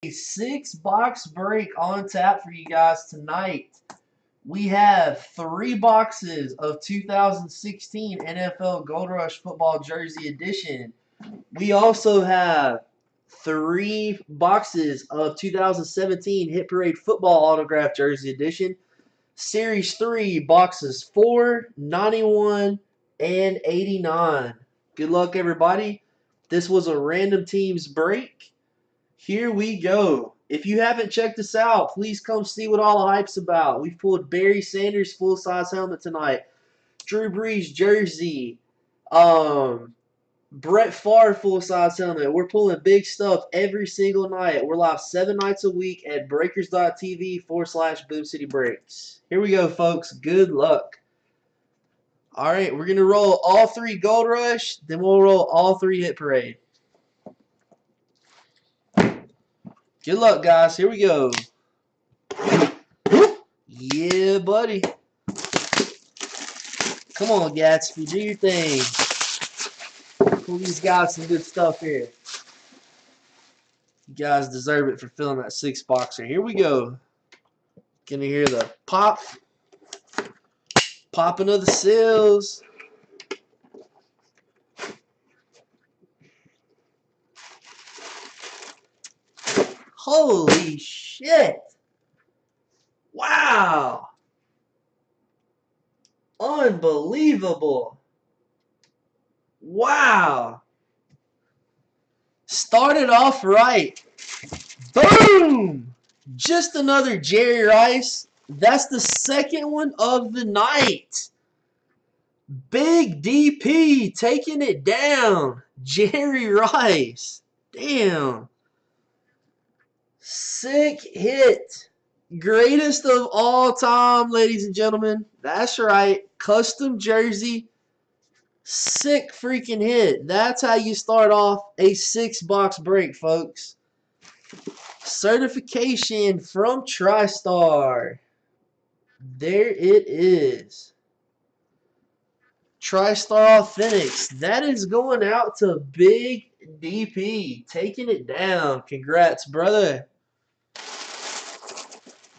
A 6-box break on tap for you guys tonight. We have 3 boxes of 2016 NFL Gold Rush Football Jersey Edition. We also have 3 boxes of 2017 Hit Parade Football Autograph Jersey Edition. Series 3, boxes 4, 91, and 89. Good luck, everybody. This was a random teams break. Here we go. If you haven't checked us out, please come see what all the hype's about. We've pulled Barry Sanders full-size helmet tonight. Drew Brees jersey. Brett Favre full-size helmet. We're pulling big stuff every single night. We're live 7 nights a week at breakers.tv/Boom City Breaks. Here we go, folks. Good luck. All right, we're going to roll all 3 Gold Rush, then we'll roll all 3 Hit Parade. Good luck, guys. Here we go. Yeah, buddy. Come on, Gatsby. Do your thing. Pull these guys some good stuff here. You guys deserve it for filling that 6-boxer. Here we go. Gonna hear the pop. Popping of the seals. Holy shit. Wow. Unbelievable. Wow. Started off right. Boom. Just another Jerry Rice. That's the second one of the night. Big DP taking it down. Jerry Rice. Damn. Sick hit. Greatest of all time, ladies and gentlemen. That's right. Custom jersey. Sick freaking hit. That's how you start off a 6-box break, folks. Certification from TriStar. There it is. TriStar Authentics. That is going out to Big DP. Taking it down. Congrats, brother.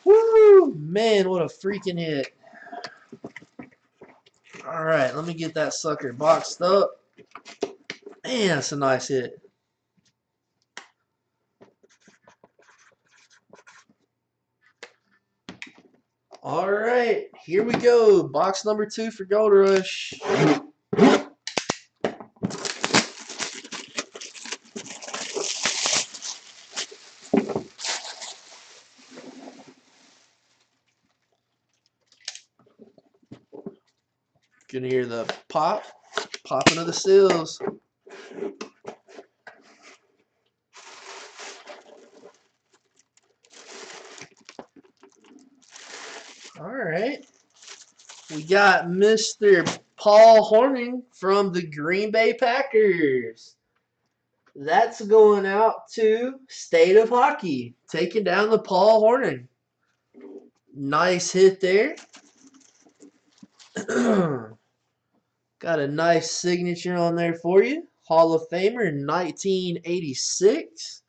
Woo! Man, what a freaking hit. Alright, let me get that sucker boxed up. Man, that's a nice hit. Alright, here we go. Box number 2 for Gold Rush. Gonna hear the popping of the seals. Alright. We got Mr. Paul Hornung from the Green Bay Packers. That's going out to State of Hockey. Taking down the Paul Hornung. Nice hit there. Got a nice signature on there for you. Hall of Famer 1986.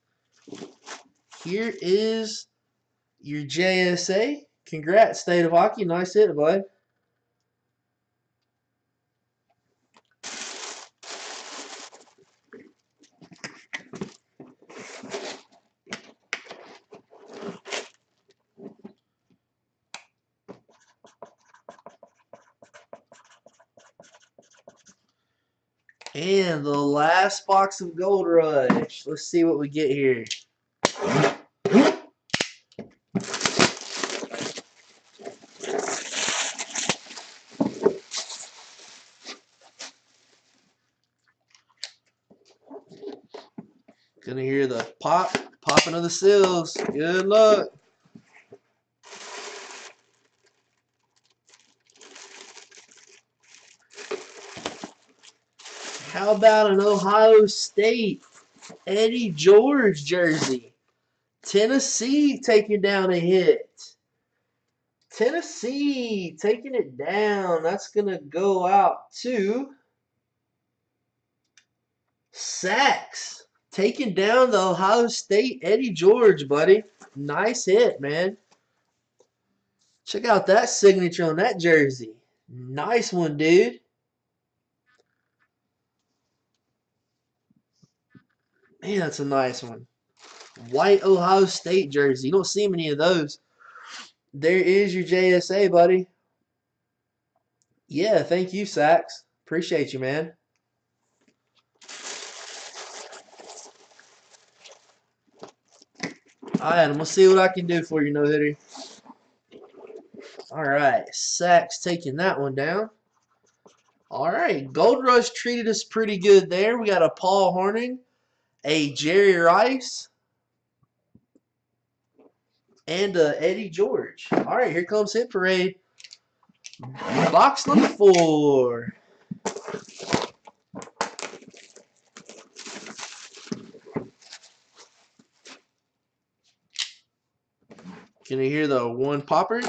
Here is your JSA. Congrats, State of Hockey. Nice hit, bud. And the last box of Gold Rush. Let's see what we get here. Gonna hear the popping of the seals. Good luck. How about an Ohio State Eddie George jersey? Tennessee taking down a hit. Tennessee taking it down. That's going to go out to Sachs. Taking down the Ohio State Eddie George, buddy. Nice hit, man. Check out that signature on that jersey. Nice one, dude. Man, that's a nice one. White Ohio State jersey. You don't see many of those. There is your JSA, buddy. Yeah, thank you, Sax. Appreciate you, man. All right, I'm going to see what I can do for you, no-hitter. All right, Sax taking that one down. All right, Gold Rush treated us pretty good there. We got a Paul Hornung, a Jerry Rice, and a Eddie George. All right, here comes Hit Parade. Box number 4. Can you hear the one popper?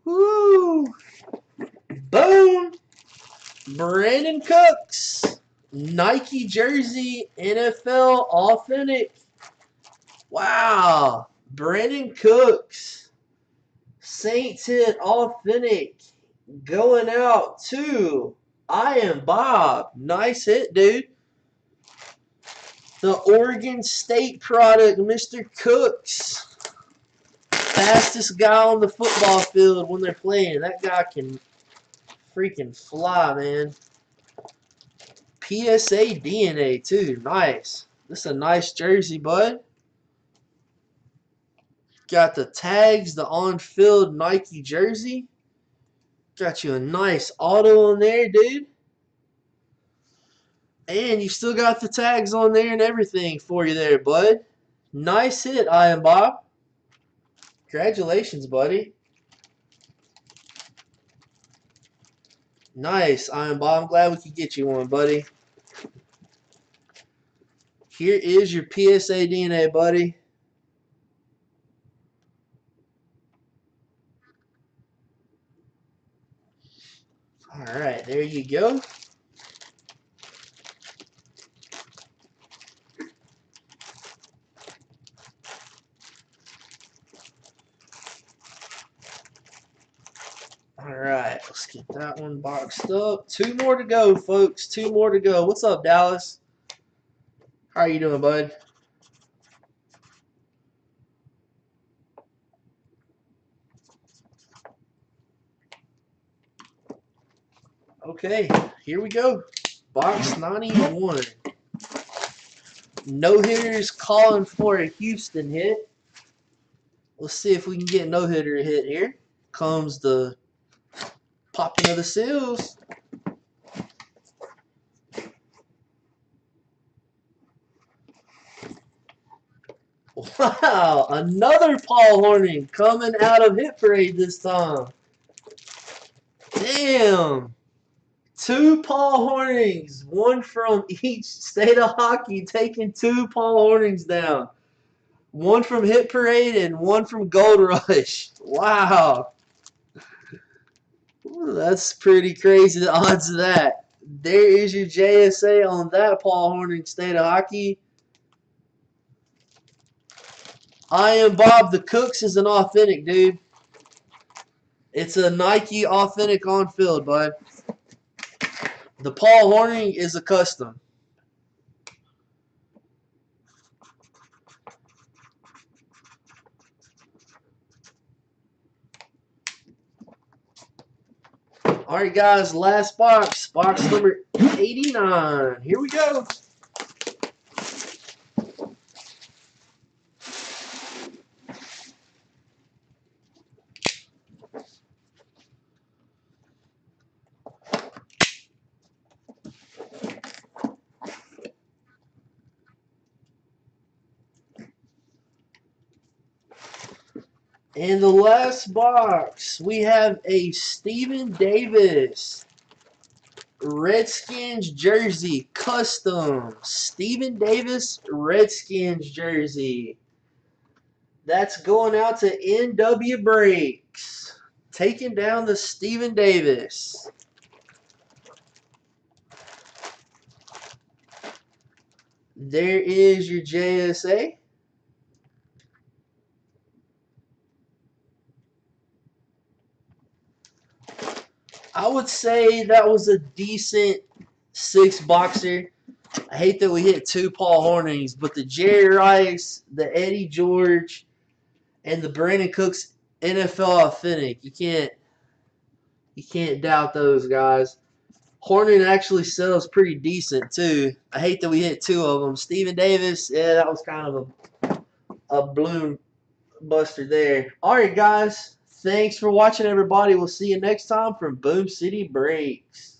Woo! Boom! Brandon Cooks. Nike jersey, NFL authentic. Wow. Brandon Cooks. Saints hit authentic. Going out to I Am Bob. Nice hit, dude. The Oregon State product, Mr. Cooks. Fastest guy on the football field when they're playing. That guy can freaking fly, man. PSA DNA, too. Nice. This is a nice jersey, bud. Got the tags, the on-field Nike jersey. Got you a nice auto on there, dude. And you still got the tags on there and everything for you there, bud. Nice hit, I Am Bob. Congratulations, buddy. Nice, I Am Bob. I'm glad we could get you one, buddy. Here is your PSA DNA, buddy. All right, there you go. All right, let's get that one boxed up. 2 more to go, folks. 2 more to go. What's up, Dallas? How are you doing, bud? Okay, here we go. Box 91. No-hitters calling for a Houston hit. Let's see if we can get a no-hitter hit here. Comes the popping of the seals. Wow, another Paul Hornung coming out of Hit Parade this time. Damn. 2 Paul Hornungs, one from each state of hockey, taking 2 Paul Hornungs down. One from Hit Parade and one from Gold Rush. Wow. Ooh, that's pretty crazy, the odds of that. There is your JSA on that Paul Hornung state of hockey. I Am Bob. The Cooks is an authentic, dude. It's a Nike authentic on field, bud. The Paul Hornung is a custom. All right, guys, last box. Box number 89. Here we go. In the last box, we have a Stephen Davis Redskins jersey, custom. Stephen Davis Redskins jersey. That's going out to NW Breaks. Taking down the Stephen Davis. There is your JSA. I would say that was a decent 6-boxer. I hate that we hit 2 Paul Hornings, but the Jerry Rice, the Eddie George, and the Brandon Cooks NFL Authentic. You can't doubt those guys. Hornung actually sells pretty decent too. I hate that we hit 2 of them. Steven Davis, yeah, that was kind of a balloon buster there. All right, guys. Thanks for watching, everybody. We'll see you next time from Boom City Breaks.